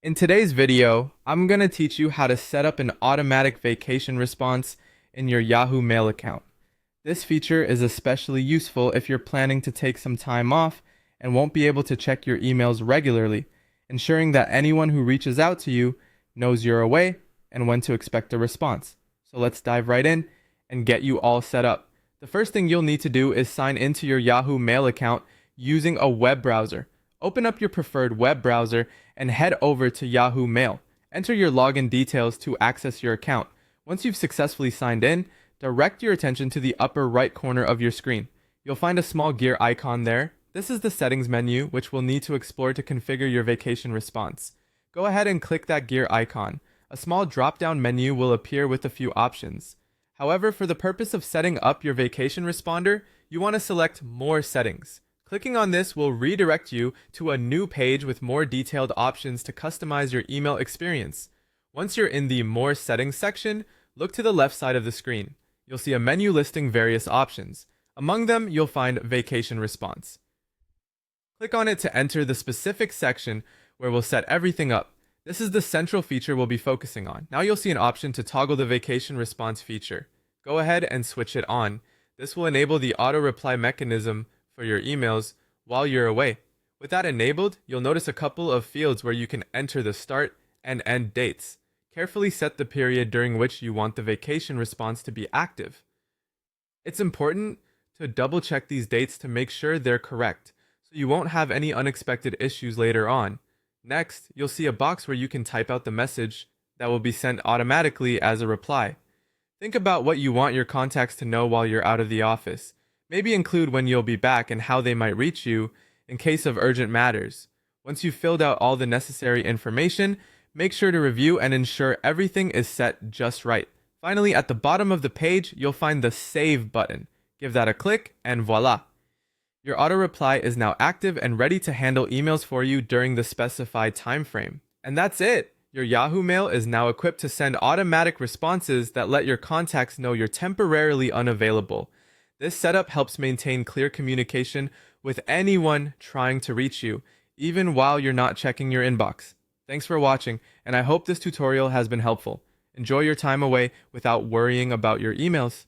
In today's video, I'm going to teach you how to set up an automatic vacation response in your Yahoo Mail account. This feature is especially useful if you're planning to take some time off and won't be able to check your emails regularly, ensuring that anyone who reaches out to you knows you're away and when to expect a response. So let's dive right in and get you all set up. The first thing you'll need to do is sign into your Yahoo Mail account using a web browser. Open up your preferred web browser and head over to Yahoo Mail. Enter your login details to access your account. Once you've successfully signed in, direct your attention to the upper right corner of your screen. You'll find a small gear icon there. This is the settings menu, which we'll need to explore to configure your vacation response. Go ahead and click that gear icon. A small drop-down menu will appear with a few options. However, for the purpose of setting up your vacation responder, you want to select More Settings. Clicking on this will redirect you to a new page with more detailed options to customize your email experience. Once you're in the More Settings section, look to the left side of the screen. You'll see a menu listing various options. Among them, you'll find Vacation Response. Click on it to enter the specific section where we'll set everything up. This is the central feature we'll be focusing on. Now you'll see an option to toggle the Vacation Response feature. Go ahead and switch it on. This will enable the auto reply mechanism for your emails while you're away. With that enabled, you'll notice a couple of fields where you can enter the start and end dates. Carefully set the period during which you want the vacation response to be active. It's important to double check these dates to make sure they're correct, so you won't have any unexpected issues later on. Next, you'll see a box where you can type out the message that will be sent automatically as a reply. Think about what you want your contacts to know while you're out of the office. Maybe include when you'll be back and how they might reach you in case of urgent matters. Once you've filled out all the necessary information, make sure to review and ensure everything is set just right. Finally, at the bottom of the page, you'll find the Save button. Give that a click and voila! Your auto reply is now active and ready to handle emails for you during the specified time frame. And that's it! Your Yahoo Mail is now equipped to send automatic responses that let your contacts know you're temporarily unavailable. This setup helps maintain clear communication with anyone trying to reach you, even while you're not checking your inbox. Thanks for watching, and I hope this tutorial has been helpful. Enjoy your time away without worrying about your emails.